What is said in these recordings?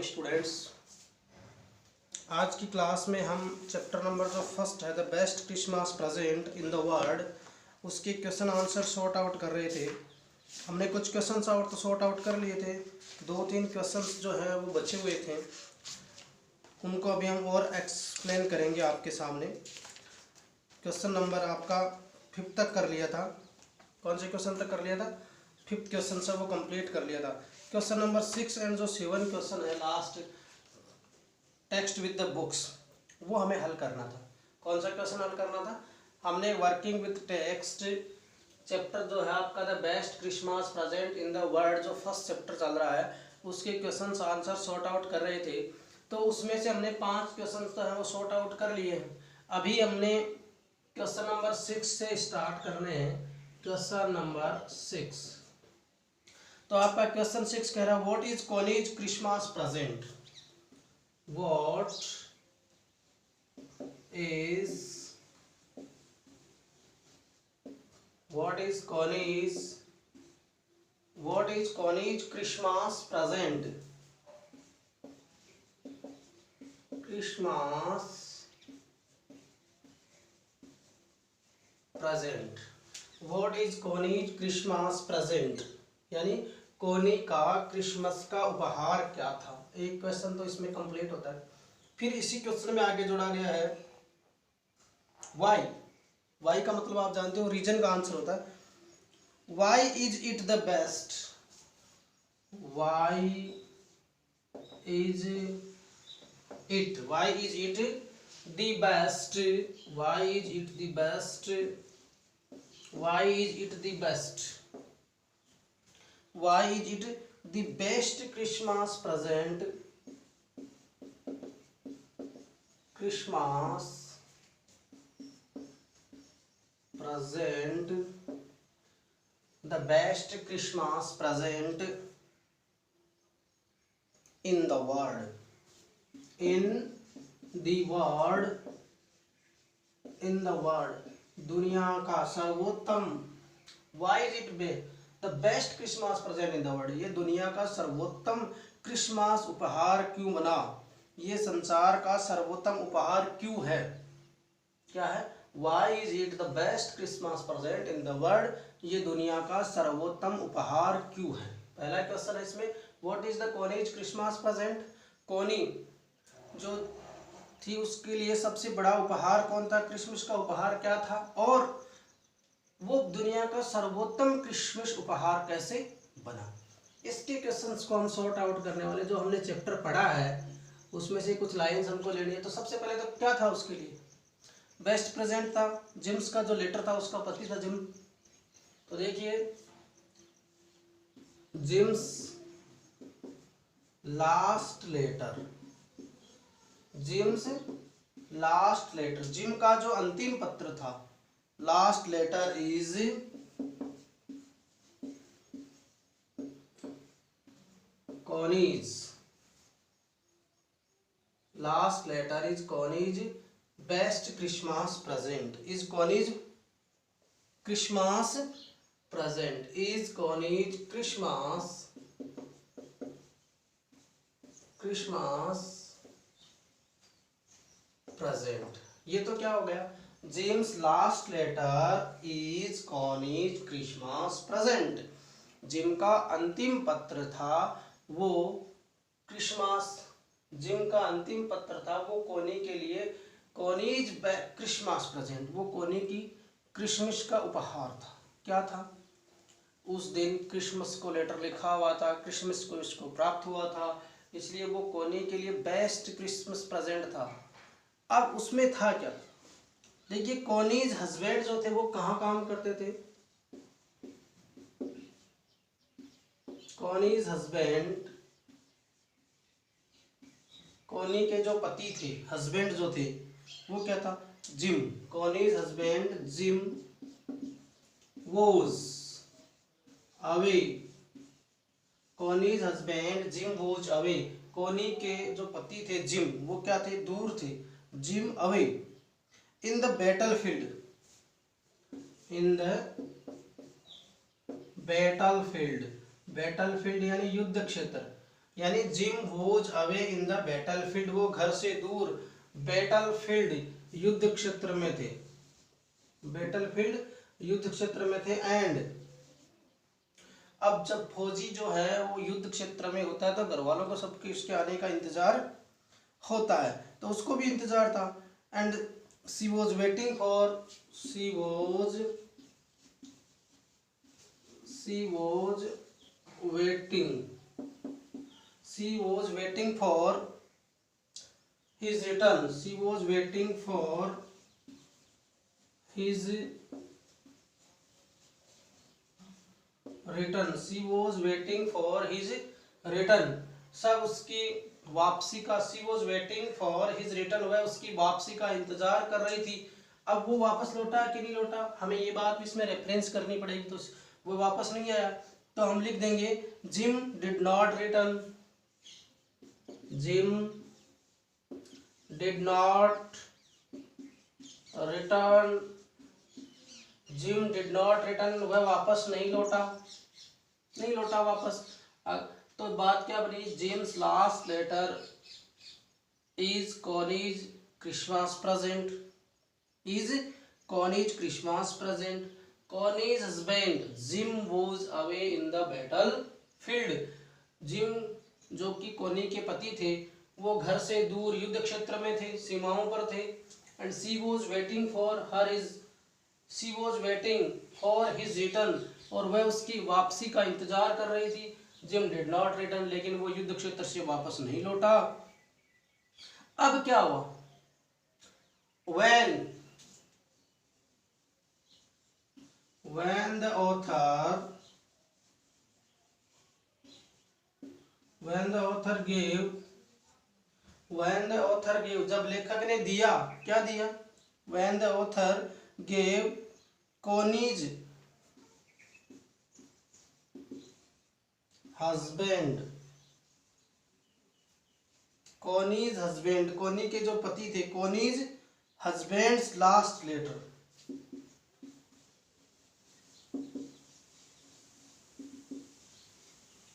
Students, आज की class में हम चैप्टर नंबर जो फर्स्ट है the best Christmas present in the world, उसके क्वेश्चन आंसर सॉर्ट आउट कर रहे थे। हमने कुछ क्वेश्चन सॉर्ट आउट कर लिए थे, 2-3 क्वेश्चंस जो हैं वो बचे हुए थे, उनको अभी हम और एक्सप्लेन करेंगे आपके सामने। क्वेश्चन नंबर आपका 5 तक कर लिया था। कौन से क्वेश्चन तक कर लिया था? 5th क्वेश्चन से वो कंप्लीट कर लिया था। क्वेश्चन नंबर 6 एंड जो 7 क्वेश्चन है last text with the books, वो हमें हल करना था। कौन सा क्वेश्चन हल करना था? हमने वर्किंग विद टेक्स्ट चैप्टर जो है आपका the best Christmas present in the world, जो फर्स्ट चैप्टर चल रहा है, उसके क्वेश्चन आंसर सॉर्ट आउट कर रहे थे। तो उसमें से हमने 5 क्वेश्चन तो है वो सॉर्ट आउट कर लिए हैं। अभी हमने क्वेश्चन नंबर 6 से स्टार्ट करने हैं। क्वेश्चन नंबर 6, तो आपका क्वेश्चन 6 कह रहा है what is college Christmas present. What is college Christmas present. What is college Christmas present, यानी कोनी का क्रिसमस का उपहार क्या था। एक क्वेश्चन तो इसमें कंप्लीट होता है। फिर इसी क्वेश्चन में आगे जोड़ा गया है वाई का मतलब आप जानते हो, रीजन का आंसर होता है। Why is it the best, why is it the best, Why is it the best Christmas present? The best Christmas present in the world. दुनिया का सर्वोत्तम। Why is it the best Christmas present in the world, ये दुनिया का सर्वोत्तम Christmas उपहार क्यों बना, ये संसार का सर्वोत्तम उपहार क्यों है। क्या है? Why is it the best Christmas present in the world, ये दुनिया का सर्वोत्तम उपहार क्यों है। पहला क्वेश्चन है इसमें what is the college Christmas present. कोनी जो थी उसके लिए सबसे बड़ा उपहार कौन था, क्रिसमस का उपहार क्या था, और वो दुनिया का सर्वोत्तम क्रिसमस उपहार कैसे बना। इसके क्वेश्चंस को हम सॉर्ट आउट करने वाले। जो हमने चैप्टर पढ़ा है उसमें से कुछ लाइंस हमको लेनी है। तो सबसे पहले तो क्या था उसके लिए, बेस्ट प्रेजेंट था, जिम्स का जो लेटर था उसका पति था जिम। तो देखिए जिम्स लास्ट लेटर, जिम का जो अंतिम पत्र था, last letter is Connie's, best Christmas present, is Connie's Christmas present. ये तो क्या हो गया, James last letter is college Christmas present. Jim का अंतिम पत्र था वो कोनी के लिए कॉलेज क्रिसमस प्रेजेंट, वो कोनी की क्रिसमस का उपहार था। क्या था? उस दिन क्रिसमस को लेटर लिखा हुआ था, क्रिसमस को इसको प्राप्त हुआ था, इसलिए वो कोनी के लिए बेस्ट क्रिसमस प्रेजेंट था। अब उसमें था क्या, देखिए कॉनीज हस्बैंड जो थे वो कहाँ काम करते थे। कॉनीज हस्बैंड, कॉनी के जो पति थे, हस्बैंड जो थे वो क्या था, Jim. Connie's husband Jim was away, Connie's husband Jim was away. Connie के जो पति थे जिम, वो क्या थे, दूर थे, gym away. In the battlefield, battlefield यानी युद्ध क्षेत्र, यानी gym was away in the battle field, वो घर से दूर बैटल फील्ड युद्ध क्षेत्र में थे, बैटल फील्ड युद्ध क्षेत्र में थे। एंड अब जब फौजी जो है वो युद्ध क्षेत्र में होता है तो घर वालों को सबके उसके आने का इंतजार होता है, तो उसको भी इंतजार था। And she was waiting for she was waiting for his return, she was waiting for his return, सब उसकी वापसी का, she was waiting for his return, वह उसकी वापसी का इंतजार कर रही थी। अब वो वापस लौटा कि नहीं लौटा, हमें ये बात भी इसमें रेफरेंस करनी पड़ेगी। तो वो वापस नहीं आया तो हम लिख देंगे Jim did not return, Jim did not return, Jim did not return, वह वापस नहीं लौटा वापस। तो बात क्या बनी, James last letter is Connie's Christmas present, is Connie's Christmas present, Connie's husband Jim was away in the battlefield, Jim जो कि कॉनी के पति थे वो घर से दूर युद्ध क्षेत्र में थे, सीमाओं पर थे। And she was waiting for his return, और वह उसकी वापसी का इंतजार कर रही थी। जिम डिड नॉट रिटर्न, लेकिन वो युद्ध क्षेत्र से वापस नहीं लौटा। अब क्या हुआ, when the author gave, जब लेखक ने दिया, क्या दिया, when the author gave Connie's husband, कोनी के जो पति थे, Connie's husband's last letter,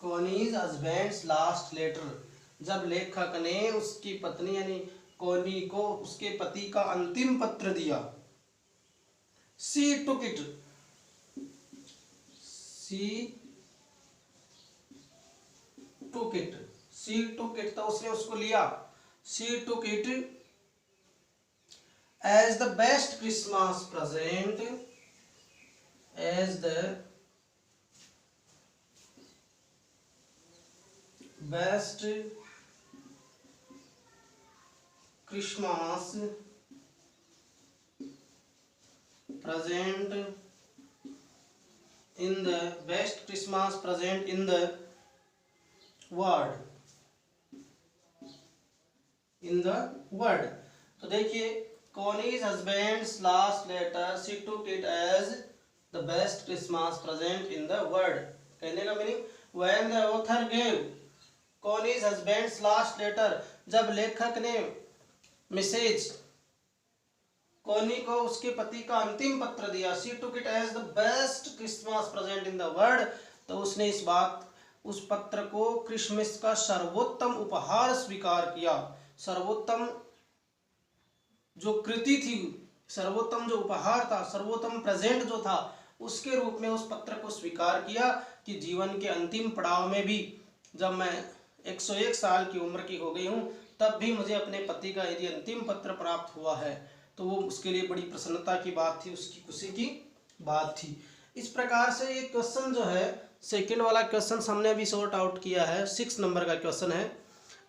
Connie's husband's last letter, जब लेखक ने उसकी पत्नी यानी कॉनी को उसके पति का अंतिम पत्र दिया। सी टुक इट, तो उसने उसको लिया। She took it as the best Christmas present, as the best Christmas present in the best Christmas present in the world, in the world। तो देखिए Connie's husband's last letter, she took it as the best Christmas present in the world। कहने का meaning, when the author gave Connie's husband's last letter, जब लेखक ने message कोनी को उसके पति का अंतिम पत्र दिया, she took it as the best Christmas present in the world, तो उसने उस पत्र को क्रिसमस का सर्वोत्तम उपहार स्वीकार किया। सर्वोत्तम जो कृति थी, सर्वोत्तम जो उपहार था, सर्वोत्तम प्रेजेंट जो था, उसके रूप में उस पत्र को स्वीकार किया कि जीवन के अंतिम पड़ाव में भी, जब मैं 101 साल की उम्र की हो गई हूँ, तब भी मुझे अपने पति का यदि अंतिम पत्र प्राप्त हुआ है तो वो उसके लिए बड़ी प्रसन्नता की बात थी, उसकी खुशी की बात थी। इस प्रकार से ये क्वेश्चन जो है, सेकंड वाला क्वेश्चन हमने अभी सॉर्ट आउट किया है, 6 नंबर का क्वेश्चन है।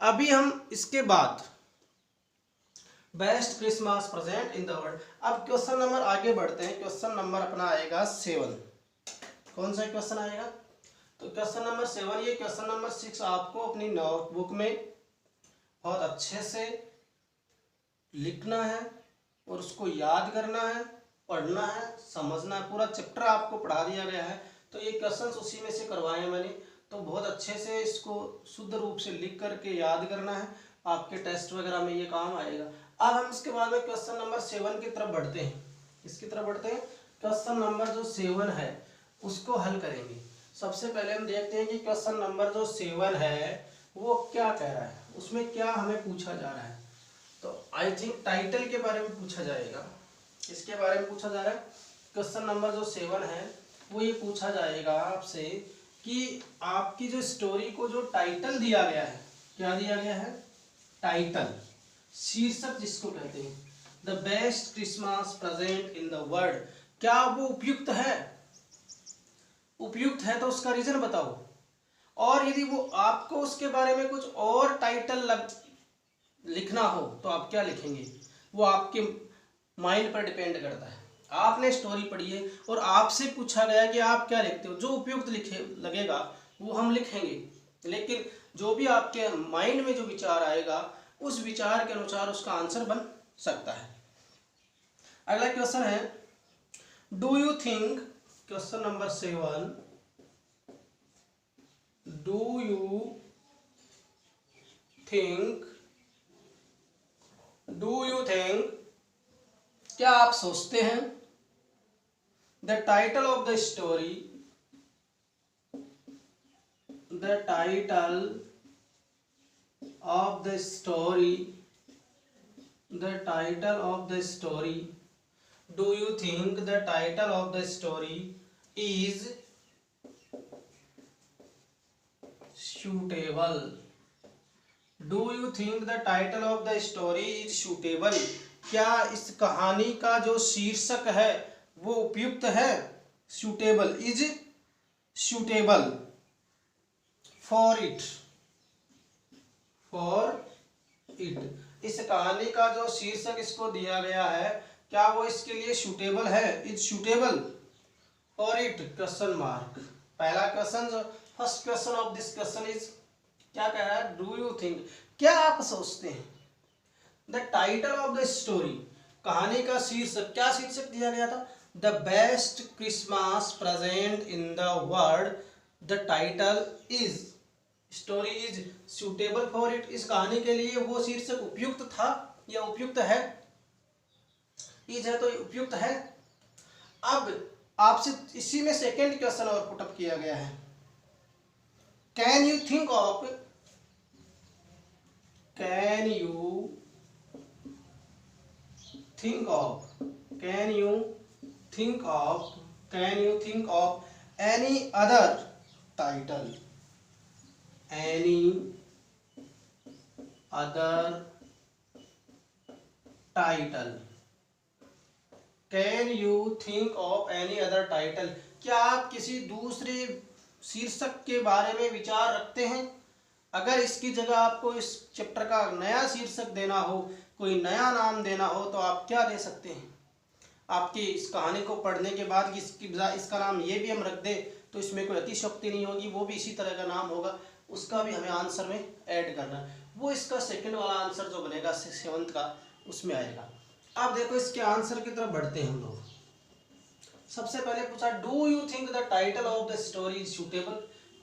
अभी हम इसके बाद best Christmas present in the world, अब क्वेश्चन नंबर आगे बढ़ते हैं। क्वेश्चन नंबर अपना आएगा 7। कौन सा क्वेश्चन आएगा? तो क्वेश्चन नंबर 7। ये क्वेश्चन नंबर 6 आपको अपनी नोटबुक में बहुत अच्छे से लिखना है और उसको याद करना है, पढ़ना है, समझना है। पूरा चैप्टर आपको पढ़ा दिया गया है, तो ये क्वेश्चंस उसी में से करवाए हैं मैंने, तो बहुत अच्छे से इसको शुद्ध रूप से लिख करके याद करना है, आपके टेस्ट वगैरह में ये काम आएगा। अब हम इसके बाद में क्वेश्चन नंबर 7 की तरफ बढ़ते हैं। इसकी तरफ बढ़ते हैं, क्वेश्चन नंबर जो 7 है उसको हल करेंगे। सबसे पहले हम देखते हैं कि क्वेश्चन नंबर जो 7 है वो क्या कह रहा है, उसमें क्या हमें पूछा जा रहा है। तो आई थिंक टाइटल के बारे में पूछा जाएगा, इसके बारे में पूछा जा रहा है। क्वेश्चन नंबर जो 7 है वो ये पूछा जाएगा आपसे कि आपकी जो स्टोरी को जो टाइटल दिया गया है, क्या दिया गया है, टाइटल, शीर्षक जिसको कहते हैं, the best Christmas present in the world, क्या वो उपयुक्त है? उपयुक्त है तो उसका रीजन बताओ। और यदि वो आपको उसके बारे में कुछ और टाइटल लिखना हो तो आप क्या लिखेंगे, वो आपके माइंड पर डिपेंड करता है। आपने स्टोरी पढ़ी है और आपसे पूछा गया कि आप क्या लिखते हो, जो उपयुक्त लिखे लगेगा वो हम लिखेंगे, लेकिन जो भी आपके माइंड में जो विचार आएगा उस विचार के अनुसार उसका आंसर बन सकता है। अगला क्वेश्चन है, do you think, question number 7, do you think, do you think, क्या आप सोचते हैं, the title of the story, the title of the story, the title of the story, do you think the title of the story is suitable, do you think the title of the story is suitable, क्या इस कहानी का जो शीर्षक है वो उपयुक्त है, suitable, is suitable for it, for it, इस कहानी का जो शीर्षक इसको दिया गया है क्या वो इसके लिए suitable है, is suitable for it, question mark. पहला question, first question of this question is, क्या कह रहा है, डू यू थिंक, क्या आप सोचते हैं, the title of the story, कहानी का शीर्षक, क्या शीर्षक दिया गया था, the best Christmas present in the world, the title is, story is suitable for it, इस कहानी के लिए वो शीर्षक उपयुक्त था या उपयुक्त है, इज है तो उपयुक्त है। अब आपसे इसी में सेकेंड क्वेश्चन और पुटअप किया गया है, can you think of, can you think of, can you think of, can you think of any other title, any other title, can you think of any other title, क्या आप किसी दूसरे शीर्षक के बारे में विचार रखते हैं? अगर इसकी जगह आपको इस चैप्टर का नया शीर्षक देना हो, कोई नया नाम देना हो तो आप क्या दे सकते हैं? आपकी इस कहानी को पढ़ने के बाद इसका नाम ये भी हम रख दें तो इसमें कोई अतिशयोक्ति नहीं होगी, वो भी इसी तरह का नाम होगा, उसका भी हमें आंसर में ऐड करना है, वो इसका सेकंड वाला आंसर जो बनेगा 7th का उसमें आएगा। अब देखो इसके आंसर की तरफ बढ़ते हैं हम लोग। सबसे पहले पूछा, do you think the title of the story is suitable,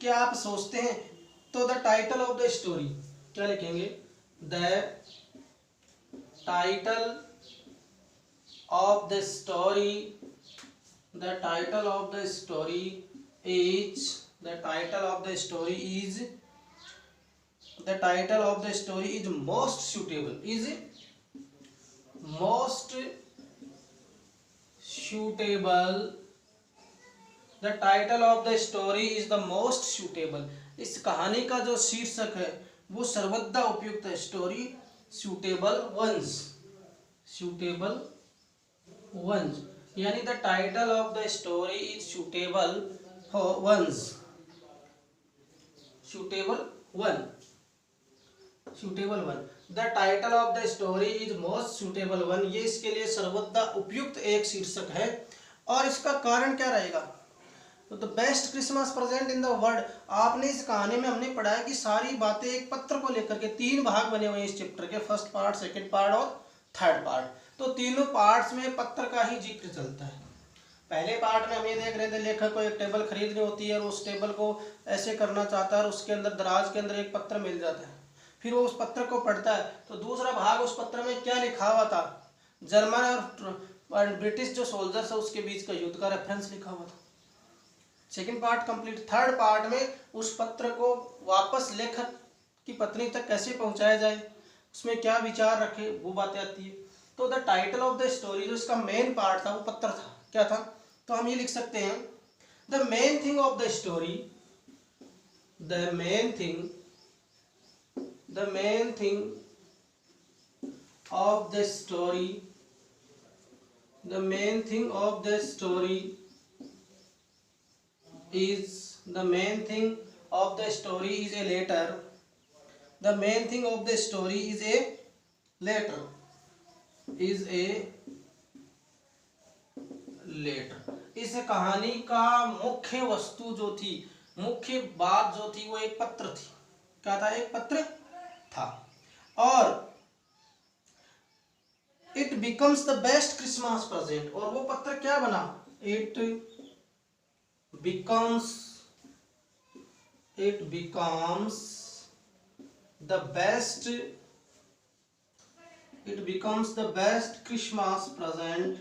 क्या आप सोचते हैं, तो the title of the story क्या लिखेंगे, the title of the story, the title of the story is, the title of the story is, the title of the story is most suitable, is most suitable, the title of the story is the most suitable, इस कहानी का जो शीर्षक है वो सर्वदा उपयुक्त है, story suitable ones, suitable ones, यानी the title of the story is suitable for ones, suitable one, suitable one, the title of the story is most suitable one, ये इसके लिए सर्वदा उपयुक्त एक शीर्षक है। और इसका कारण क्या रहेगा, तो the best Christmas present in the world, आपने इस कहानी में हमने पढ़ा है कि सारी बातें एक पत्र को लेकर के, 3 भाग बने हुए हैं इस चैप्टर के, फर्स्ट पार्ट, सेकंड पार्ट और थर्ड पार्ट, तो तीनों पार्ट्स में पत्र का ही जिक्र चलता है। पहले पार्ट में हम ये देख रहे थे, लेखक को एक टेबल खरीदनी होती है और उस टेबल को ऐसे करना चाहता है और उसके अंदर दराज के अंदर एक पत्र मिल जाता है, फिर वो उस पत्र को पढ़ता है तो दूसरा भाग उस पत्र में क्या लिखा हुआ था, जर्मन और ब्रिटिश जो सोल्जर्स है उसके बीच का युद्ध का रेफरेंस लिखा हुआ था। Second part complete, third part में उस पत्र को वापस लेखक कि पत्नी तक कैसे पहुंचाया जाए, उसमें क्या विचार रखे, वो बातें आती है। तो the title of the story, जो इसका मेन पार्ट था वो पत्र था, क्या था, तो हम ये लिख सकते हैं the main thing of the story, the main thing of the story, the main thing of the story is a letter, the main thing of the story is a letter, इस कहानी का मुख्य वस्तु जो थी, मुख्य बात जो थी वो एक पत्र थी। क्या था, एक पत्र था। और it becomes the best Christmas present, और वो पत्र क्या बना, it becomes the best Christmas present,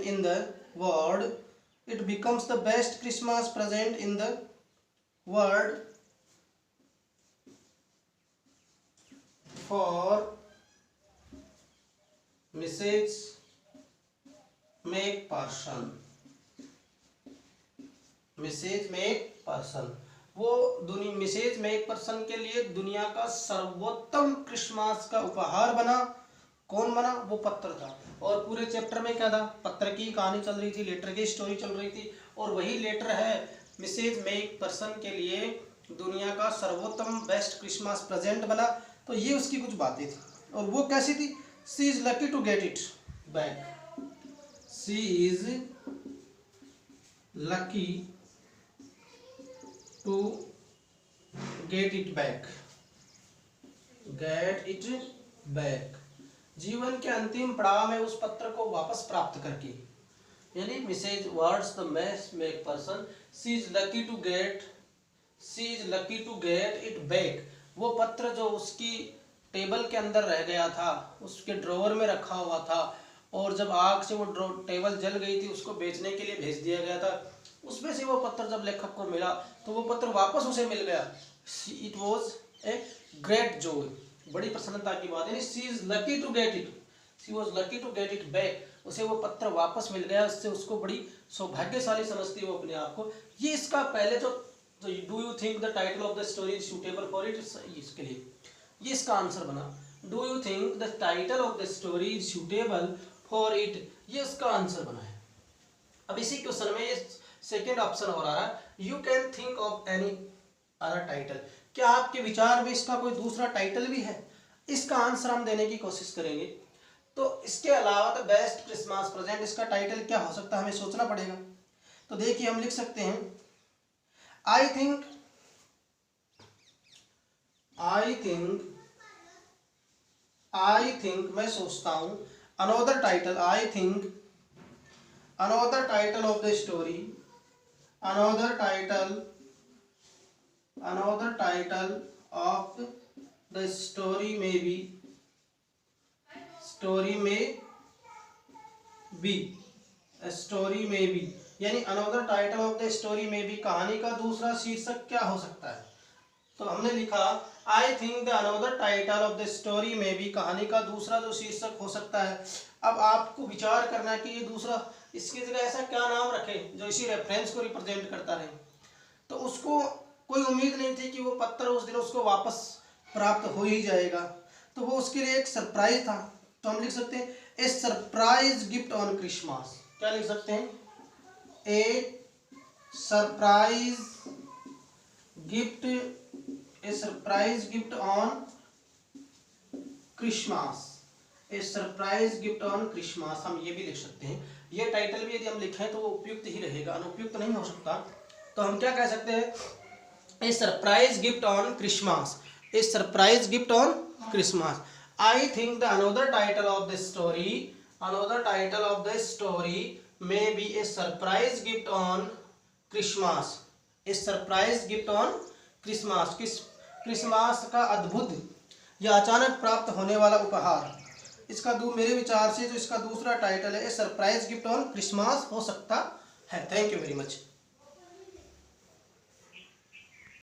in the world. It becomes the best Christmas present in the world for Mrs. McPherson. वो मिसेज मैकपर्सन के लिए दुनिया का सर्वोत्तम क्रिसमस का उपहार बना। कौन बना, वो पत्र था। और पूरे चैप्टर में क्या था, पत्र की कहानी चल रही थी, लेटर की स्टोरी चल रही थी, और वही लेटर है मिसेज मैकपर्सन के लिए दुनिया का सर्वोत्तम बेस्ट क्रिसमस प्रेजेंट बना। तो ये उसकी कुछ बातें थी, और वो कैसी थी, she is lucky to get it back, she is lucky to get it back, जीवन के अंतिम पड़ाव में उस पत्र को वापस प्राप्त करके, यानी Mrs words the McPherson, she is lucky to get it back. वो पत्र जो उसकी टेबल के अंदर रह गया था, उसके ड्रॉवर में रखा हुआ था, और जब आग से वो टेबल जल गई थी, उसको बेचने के लिए भेज दिया गया था, उसमें से वो पत्र जब लेखक को मिला तो वो पत्र वापस उसे मिल गया। It was a great joy, बड़ी प्रसन्नता की बात है। She is lucky to get it back, उसे वो पत्र वापस मिल गया, उससे उसको बड़ी सौभाग्यशाली समझती है वो अपने आप को। ये इसका पहले जो do you think the title of the story is suitable for it, इसके लिए ये इसका आंसर बना। Do you think the title of the story is suitable for it, ये इसका आंसर बना है। अब इसी क्वेश्चन में ये सेकेंड ऑप्शन हो रहा है, you can think of any other title, क्या आपके विचार में इसका कोई दूसरा टाइटल भी है? इसका आंसर हम देने की कोशिश करेंगे। तो इसके अलावा द बेस्ट क्रिसमस प्रेजेंट, इसका टाइटल क्या हो सकता है, हमें सोचना पड़ेगा। तो देखिए हम लिख सकते हैं, आई थिंक मैं सोचता हूं, another title, I think another title of the story, another title of the story may be यानी another title of the story may be, कहानी का दूसरा शीर्षक क्या हो सकता है। तो हमने लिखा I think the another title of the story may be, कहानी का दूसरा जो शीर्षक हो सकता है। अब आपको विचार करना है कि ये दूसरा, इसकी जगह ऐसा क्या नाम रखे जो इसी रेफरेंस को रिप्रेजेंट करता रहे। तो उसको कोई उम्मीद नहीं थी कि वो पत्र उस दिन उसको वापस प्राप्त हो ही जाएगा, तो वो उसके लिए एक सरप्राइज था। तो हम लिख सकते हैं ए सरप्राइज गिफ्ट ऑन क्रिसमस, क्या लिख सकते हैं, ए surprise gift on Christmas, A surprise gift on Christmas, हम ये भी लिख सकते हैं। ये टाइटल भी यदि हम लिखें तो वो उपयुक्त ही रहेगा, अनुपयुक्त नहीं हो सकता। तो हम क्या कह सकते हैं, ए surprise gift on Christmas, A surprise gift on Christmas. I think the another title of the story may be A surprise gift on Christmas, A surprise gift on Christmas, Christmas का अद्भुत या अचानक प्राप्त होने वाला उपहार। इसका मेरे विचार से जो इसका दूसरा टाइटल है सरप्राइज गिफ्ट ऑन क्रिसमस हो सकता है। Thank you very much.